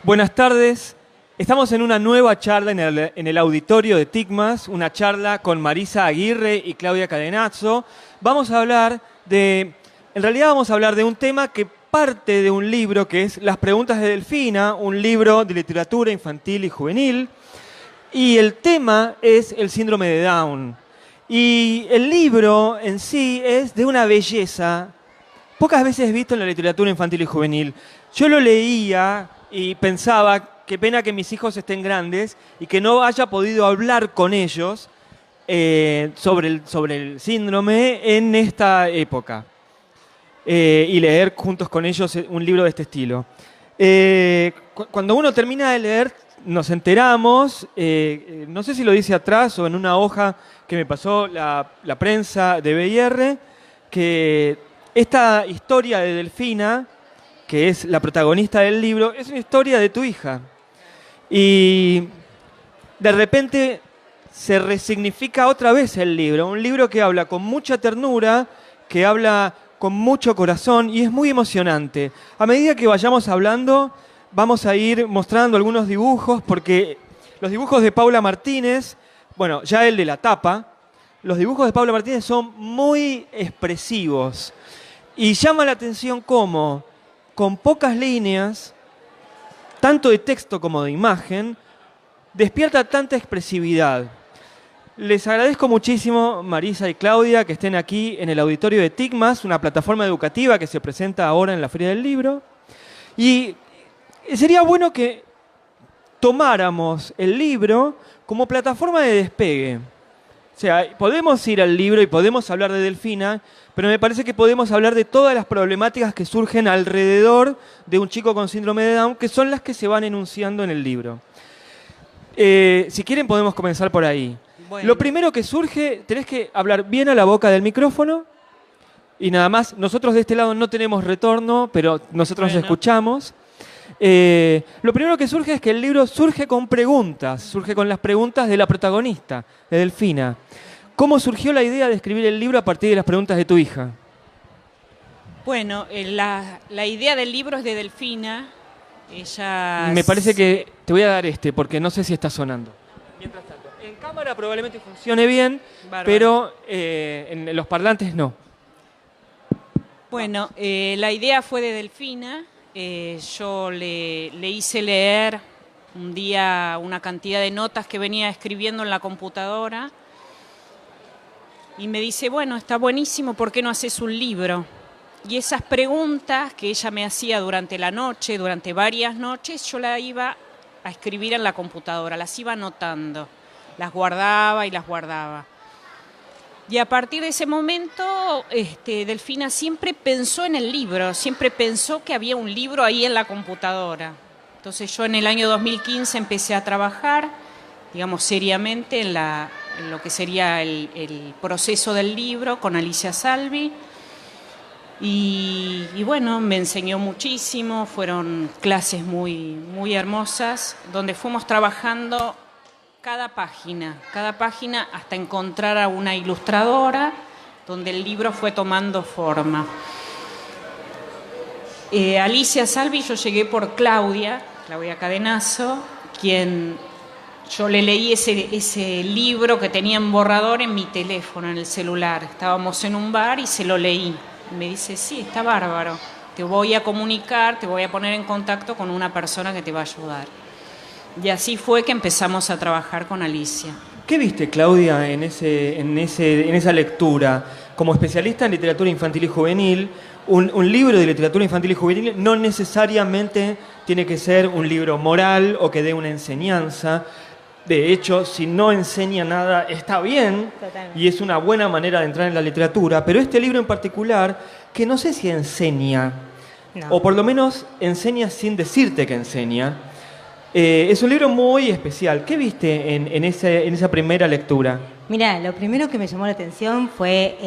Buenas tardes. Estamos en una nueva charla en el auditorio de TICMAS, una charla con Marisa Aguirre y Claudia Cadenazzo. En realidad vamos a hablar de un tema que parte de un libro que es Las preguntas de Delfina, un libro de literatura infantil y juvenil. Y el tema es el síndrome de Down. Y el libro en sí es de una belleza pocas veces visto en la literatura infantil y juvenil. Yo lo leía y pensaba, qué pena que mis hijos estén grandes y que no haya podido hablar con ellos sobre el síndrome en esta época. Y leer juntos con ellos un libro de este estilo. Cuando uno termina de leer, nos enteramos, no sé si lo dice atrás o en una hoja que me pasó la prensa de BIR, que esta historia de Delfina, que es la protagonista del libro, es una historia de tu hija. Y de repente se resignifica otra vez el libro, un libro que habla con mucha ternura, que habla con mucho corazón y es muy emocionante. A medida que vayamos hablando, vamos a ir mostrando algunos dibujos, porque los dibujos de Paula Martínez, bueno, ya el de la tapa, los dibujos de Paula Martínez son muy expresivos. Y llama la atención cómo, con pocas líneas, tanto de texto como de imagen, despierta tanta expresividad. Les agradezco muchísimo, Marisa y Claudia, que estén aquí en el auditorio de TICMAS, una plataforma educativa que se presenta ahora en la Feria del Libro. Y sería bueno que tomáramos el libro como plataforma de despegue. O sea, podemos ir al libro y podemos hablar de Delfina, pero me parece que podemos hablar de todas las problemáticas que surgen alrededor de un chico con síndrome de Down, que son las que se van enunciando en el libro. Si quieren podemos comenzar por ahí. Bueno. Lo primero que surge, tenés que hablar bien a la boca del micrófono y nada más. Nosotros de este lado no tenemos retorno, pero nosotros escuchamos. Lo primero que surge es que el libro surge con preguntas, surge con las preguntas de la protagonista, de Delfina. ¿Cómo surgió la idea de escribir el libro a partir de las preguntas de tu hija? Bueno, la idea del libro es de Delfina. Ella... Me parece que te voy a dar porque no sé si está sonando. Mientras tanto, en cámara probablemente funcione bien, Bárbaro. pero en los parlantes no. Bueno, la idea fue de Delfina. Yo le hice leer un día una cantidad de notas que venía escribiendo en la computadora y me dice, bueno, está buenísimo, ¿por qué no haces un libro? Y esas preguntas que ella me hacía durante la noche, durante varias noches, yo las iba a escribir en la computadora, las iba anotando, las guardaba y las guardaba. Y a partir de ese momento, Delfina siempre pensó en el libro, siempre pensó que había un libro ahí en la computadora. Entonces yo en el año 2015 empecé a trabajar, digamos, seriamente en lo que sería el proceso del libro con Alicia Salvi. Y bueno, me enseñó muchísimo, fueron clases muy, muy hermosas, donde fuimos trabajando cada página hasta encontrar a una ilustradora, donde el libro fue tomando forma. Alicia Salvi, yo llegué por Claudia Cadenazzo, quien yo le leí ese libro que tenía en borrador en mi teléfono, en el celular. Estábamos en un bar y se lo leí. Me dice, sí, está bárbaro, te voy a comunicar, te voy a poner en contacto con una persona que te va a ayudar. Y así fue que empezamos a trabajar con Alicia. ¿Qué viste, Claudia, en esa lectura? Como especialista en literatura infantil y juvenil, un libro de literatura infantil y juvenil no necesariamente tiene que ser un libro moral o que dé una enseñanza. De hecho, si no enseña nada, está bien. Totalmente. Y es una buena manera de entrar en la literatura. Pero este libro en particular, que no sé si enseña, o por lo menos enseña sin decirte que enseña, es un libro muy especial. ¿Qué viste en esa primera lectura? Mirá, lo primero que me llamó la atención fue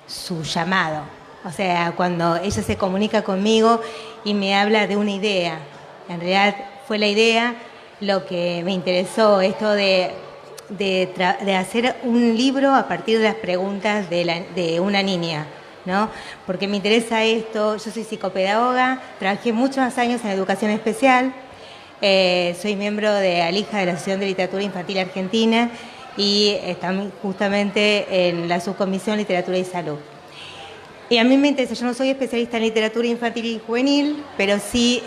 su llamado. O sea, cuando ella se comunica conmigo y me habla de una idea. En realidad fue la idea lo que me interesó, esto de hacer un libro a partir de las preguntas de una niña, ¿no? Porque me interesa esto, yo soy psicopedagoga, trabajé muchos años en educación especial Soy miembro de Alija, de la Asociación de Literatura Infantil Argentina, y estamos justamente en la subcomisión Literatura y Salud. Y a mí me interesa, yo no soy especialista en literatura infantil y juvenil, pero sí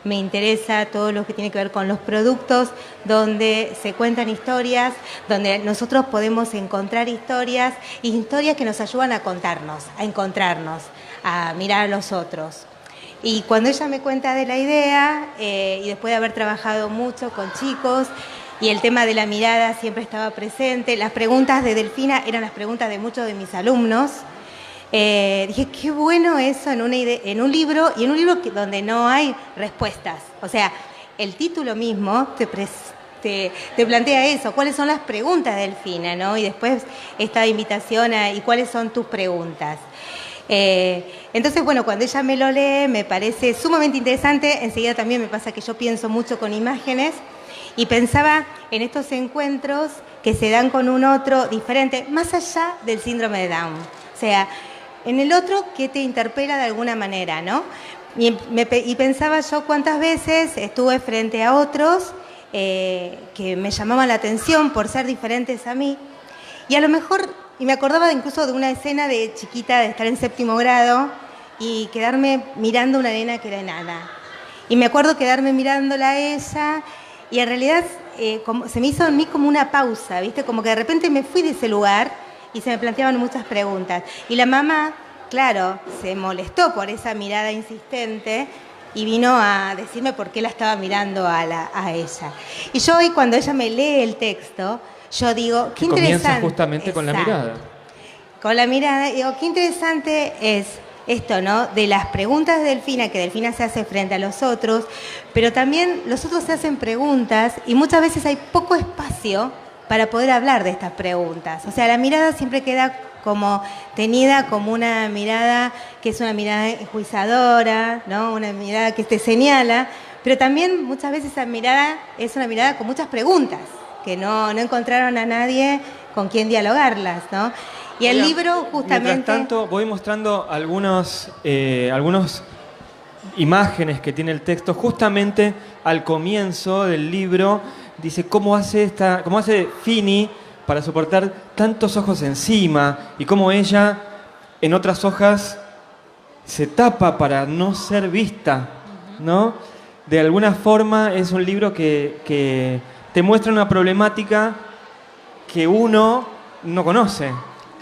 me interesa todo lo que tiene que ver con los productos donde se cuentan historias, donde nosotros podemos encontrar historias, y historias que nos ayudan a contarnos, a encontrarnos, a mirar a los otros. Y cuando ella me cuenta de la idea, y después de haber trabajado mucho con chicos, y el tema de la mirada siempre estaba presente, las preguntas de Delfina eran las preguntas de muchos de mis alumnos. Dije, qué bueno eso en un libro, y en un libro donde no hay respuestas. O sea, el título mismo te plantea eso, cuáles son las preguntas de Delfina, ¿no? Y después esta invitación a, ¿y cuáles son tus preguntas? Entonces, bueno, cuando ella me lo lee, me parece sumamente interesante. Enseguida también me pasa que yo pienso mucho con imágenes, y pensaba en estos encuentros que se dan con un otro diferente, más allá del síndrome de Down. O sea, en el otro que te interpela de alguna manera, ¿no? Y pensaba yo cuántas veces estuve frente a otros que me llamaban la atención por ser diferentes a mí, y a lo mejor, y me acordaba incluso de una escena de chiquita, de estar en 7º grado y quedarme mirando a una nena que era enana. Y me acuerdo quedarme mirándola a ella, y en realidad se me hizo en mí como una pausa, ¿viste? Como que de repente me fui de ese lugar y se me planteaban muchas preguntas. Y la mamá, claro, se molestó por esa mirada insistente y vino a decirme por qué la estaba mirando a ella. Y yo hoy, cuando ella me lee el texto, yo digo, qué interesante. Comienza justamente con la mirada. Con la mirada, digo, qué interesante es esto, ¿no? De las preguntas de Delfina, que Delfina se hace frente a los otros, pero también los otros se hacen preguntas, y muchas veces hay poco espacio para poder hablar de estas preguntas. O sea, la mirada siempre queda como tenida como una mirada que es una mirada enjuiciadora, ¿no? Una mirada que te señala, pero también muchas veces esa mirada es una mirada con muchas preguntas, que no encontraron a nadie con quien dialogarlas, ¿no? Y el libro justamente... Mientras tanto, voy mostrando algunas imágenes que tiene el texto. Justamente al comienzo del libro dice cómo hace Fini para soportar tantos ojos encima, y cómo ella en otras hojas se tapa para no ser vista, ¿no? De alguna forma es un libro que te muestra una problemática que uno no conoce.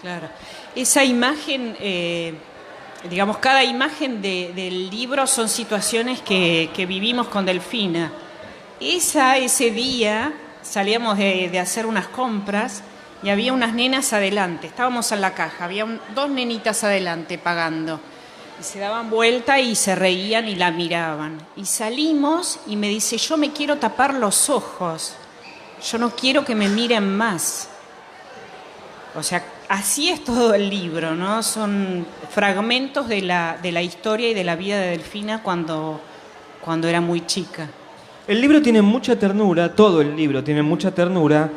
Claro. Esa imagen, digamos, cada imagen del libro son situaciones que vivimos con Delfina. Ese día salíamos de hacer unas compras y había unas nenas adelante. Estábamos en la caja, había 2 nenitas adelante pagando. Y se daban vuelta y se reían y la miraban. Y salimos y me dice, yo me quiero tapar los ojos. Yo no quiero que me miren más. O sea, así es todo el libro, ¿no? Son fragmentos de la historia y de la vida de Delfina cuando era muy chica. El libro tiene mucha ternura, todo el libro tiene mucha ternura,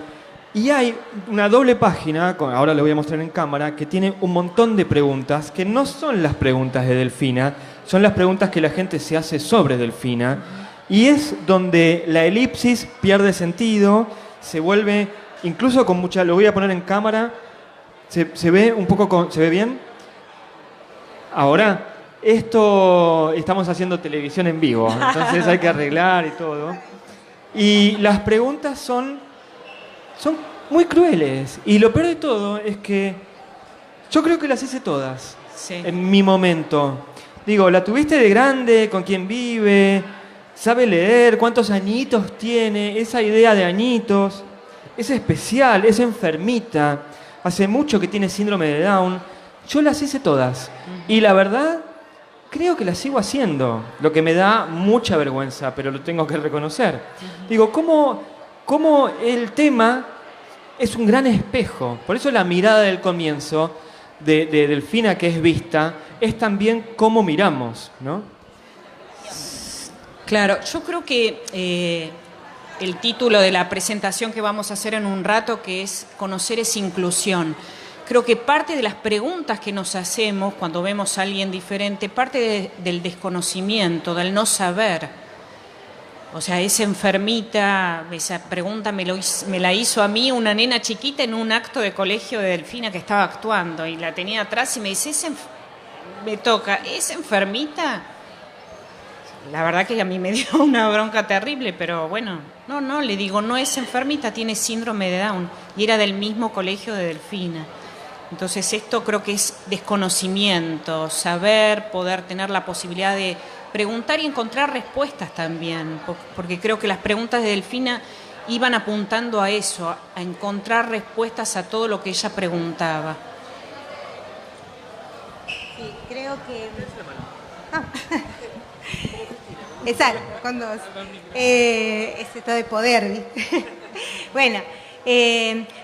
y hay una doble página, ahora lo voy a mostrar en cámara, que tiene un montón de preguntas que no son las preguntas de Delfina, son las preguntas que la gente se hace sobre Delfina, y es donde la elipsis pierde sentido, se vuelve, incluso con mucha, lo voy a poner en cámara, se ve un poco, ¿se ve bien? Ahora, esto estamos haciendo televisión en vivo, entonces hay que arreglar y todo. Y las preguntas son muy crueles. Y lo peor de todo es que yo creo que las hice todas, sí, en mi momento. Digo, la tuviste de grande, con quién vive, sabe leer, cuántos añitos tiene, esa idea de añitos, es especial, es enfermita, hace mucho que tiene síndrome de Down. Yo las hice todas. Y la verdad, creo que las sigo haciendo, lo que me da mucha vergüenza, pero lo tengo que reconocer. Digo, ¿cómo el tema es un gran espejo? Por eso la mirada del comienzo de Delfina, que es vista, es también cómo miramos, ¿no? Claro, yo creo que el título de la presentación que vamos a hacer en un rato, que es Conocer es inclusión. Creo que parte de las preguntas que nos hacemos cuando vemos a alguien diferente, parte del desconocimiento, del no saber. O sea, esa enfermita, esa pregunta me la hizo a mí una nena chiquita en un acto de colegio de Delfina que estaba actuando y la tenía atrás y me dice, me toca, ¿es enfermita? La verdad que a mí me dio una bronca terrible, pero bueno, no, le digo, no es enfermita, tiene síndrome de Down y era del mismo colegio de Delfina. Entonces esto creo que es desconocimiento, saber, poder tener la posibilidad de preguntar y encontrar respuestas también, porque creo que las preguntas de Delfina iban apuntando a eso, a encontrar respuestas a todo lo que ella preguntaba. Sí, creo que... Exacto, con dos. Ese todo de poder, ¿viste? Bueno,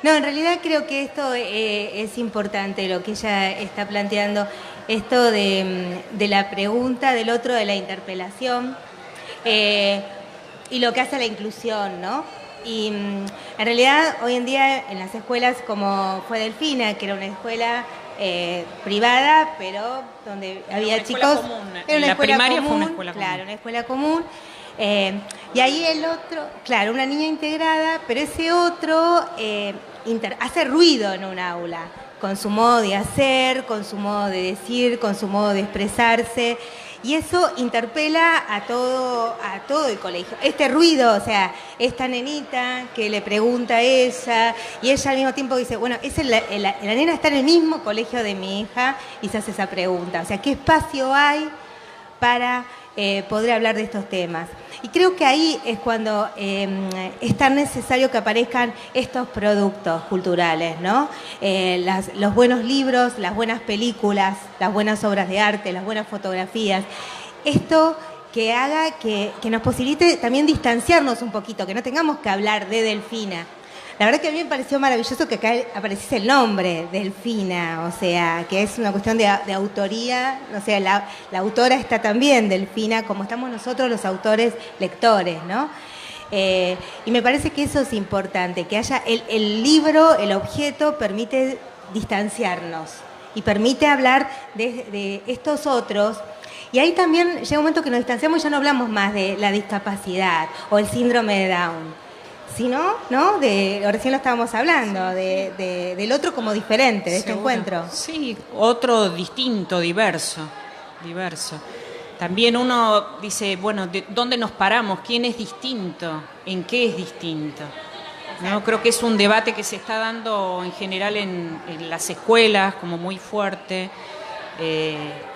no, en realidad creo que esto es importante, lo que ella está planteando, esto de la pregunta del otro, de la interpelación, y lo que hace la inclusión, ¿no? Y en realidad hoy en día en las escuelas como fue Delfina, que era una escuela privada, pero donde había chicos... Era una escuela primaria fue una escuela común. Claro, una escuela común. Y ahí el otro, claro, una niña integrada, pero ese otro hace ruido en un aula, con su modo de hacer, con su modo de decir, con su modo de expresarse. Y eso interpela a todo el colegio. Este ruido, o sea, esta nenita que le pregunta a ella, y ella al mismo tiempo dice, bueno, la nena está en el mismo colegio de mi hija, y se hace esa pregunta. O sea, ¿qué espacio hay para poder hablar de estos temas? Y creo que ahí es cuando es tan necesario que aparezcan estos productos culturales, ¿no? Los buenos libros, las buenas películas, las buenas obras de arte, las buenas fotografías. Esto que haga que nos posibilite también distanciarnos un poquito, que no tengamos que hablar de Delfina. La verdad que a mí me pareció maravilloso que acá apareciese el nombre, Delfina, o sea, que es una cuestión de autoría, o sea, la autora está también, Delfina, como estamos nosotros los autores lectores, ¿no? Y me parece que eso es importante, que haya el libro, el objeto, permite distanciarnos y permite hablar de estos otros. Y ahí también llega un momento que nos distanciamos y ya no hablamos más de la discapacidad o el síndrome de Down, sino, ¿no? Recién lo estábamos hablando, del otro como diferente, de este encuentro. Sí, otro distinto, diverso. También uno dice, bueno, ¿dónde nos paramos? ¿Quién es distinto? ¿En qué es distinto? ¿No? Creo que es un debate que se está dando en general en las escuelas, como muy fuerte.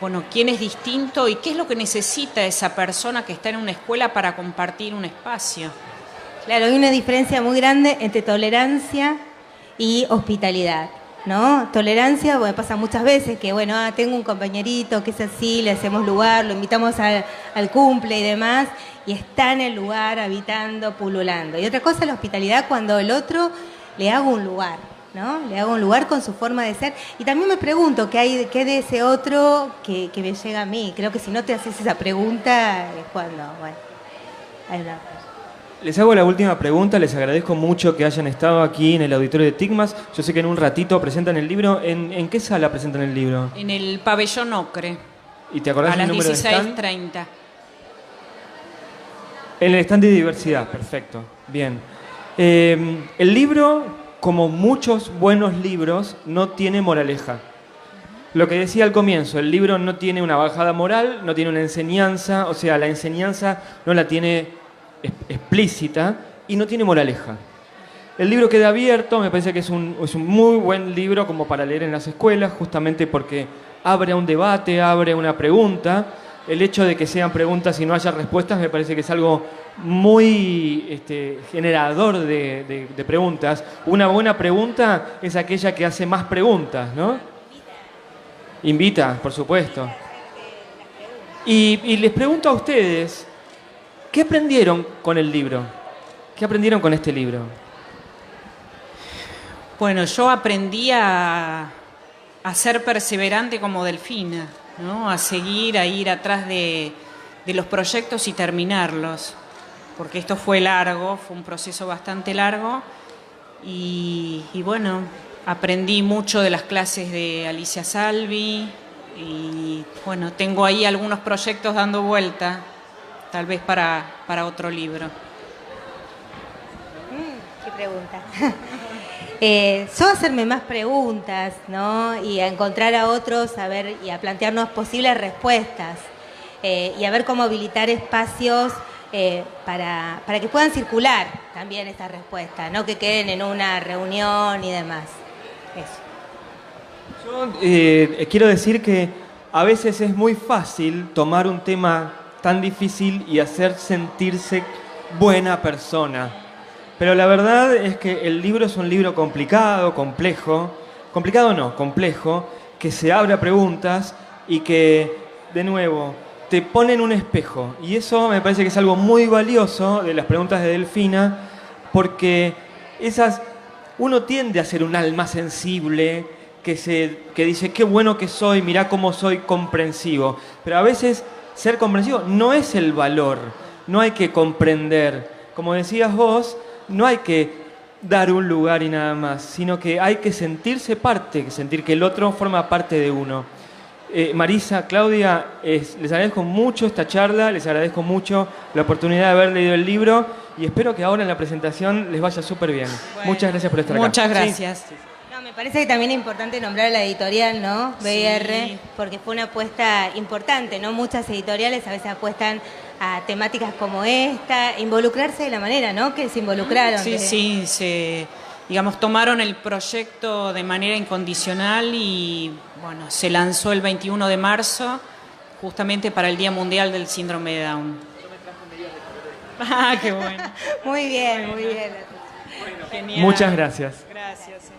Bueno, ¿quién es distinto y qué es lo que necesita esa persona que está en una escuela para compartir un espacio? Claro, hay una diferencia muy grande entre tolerancia y hospitalidad, ¿no? Tolerancia, bueno, pasa muchas veces que, bueno, tengo un compañerito que es así, le hacemos lugar, lo invitamos al cumple y demás, y está en el lugar, habitando, pululando. Y otra cosa es la hospitalidad, cuando el otro le hago un lugar, ¿no? Le hago un lugar con su forma de ser. Y también me pregunto, ¿qué de ese otro que me llega a mí? Creo que si no te haces esa pregunta es cuando, bueno, hay una... Les hago la última pregunta, les agradezco mucho que hayan estado aquí en el auditorio de Tigmas. Yo sé que en un ratito presentan el libro. ¿En qué sala presentan el libro? En el Pabellón Ocre. ¿Y te acordás el número de stand? A las 16:30. En el stand de diversidad, perfecto. Bien. El libro, como muchos buenos libros, no tiene moraleja. Lo que decía al comienzo, el libro no tiene una bajada moral, no tiene una enseñanza, o sea, la enseñanza no la tiene explícita y no tiene moraleja. El libro queda abierto, me parece que es un muy buen libro como para leer en las escuelas, justamente porque abre un debate, abre una pregunta. El hecho de que sean preguntas y no haya respuestas me parece que es algo muy generador de preguntas. Una buena pregunta es aquella que hace más preguntas, ¿no? Invita, por supuesto. Y les pregunto a ustedes, ¿qué aprendieron con el libro? ¿Qué aprendieron con este libro? Bueno, yo aprendí a ser perseverante como Delfina, ¿no? A seguir, a ir atrás de los proyectos y terminarlos. Porque esto fue largo, fue un proceso bastante largo. Y bueno, aprendí mucho de las clases de Alicia Salvi. Y bueno, tengo ahí algunos proyectos dando vuelta tal vez para otro libro. Qué pregunta. Yo hacerme más preguntas, ¿no? Y a encontrar a otros, a ver, y a plantearnos posibles respuestas. Y a ver cómo habilitar espacios para que puedan circular también estas respuestas, no que queden en una reunión y demás. Eso. Yo quiero decir que a veces es muy fácil tomar un tema tan difícil y hacer sentirse buena persona. Pero la verdad es que el libro es un libro complicado, complejo. Complicado no, complejo, que se abre a preguntas y que, de nuevo, te pone en un espejo. Y eso me parece que es algo muy valioso de las preguntas de Delfina, porque uno tiende a ser un alma sensible, que dice, qué bueno que soy, mirá cómo soy comprensivo. Pero a veces ser comprensivo no es el valor, no hay que comprender. Como decías vos, no hay que dar un lugar y nada más, sino que hay que sentirse parte, sentir que el otro forma parte de uno. Marisa, Claudia, les agradezco mucho esta charla, les agradezco mucho la oportunidad de haber leído el libro y espero que ahora en la presentación les vaya súper bien. Bueno, muchas gracias por estar acá. Muchas gracias. Sí. No, me parece que también es importante nombrar a la editorial, ¿no? BR, Sí. porque fue una apuesta importante, ¿no? Muchas editoriales a veces apuestan a temáticas como esta, involucrarse de la manera, ¿no? Que se involucraron. Sí, digamos, tomaron el proyecto de manera incondicional y, bueno, se lanzó el 21 de marzo, justamente para el Día Mundial del Síndrome de Down. Yo me traje medidas de colores. Ah, qué bueno. Muy bien, muy bien. Genial. Muchas gracias. Gracias.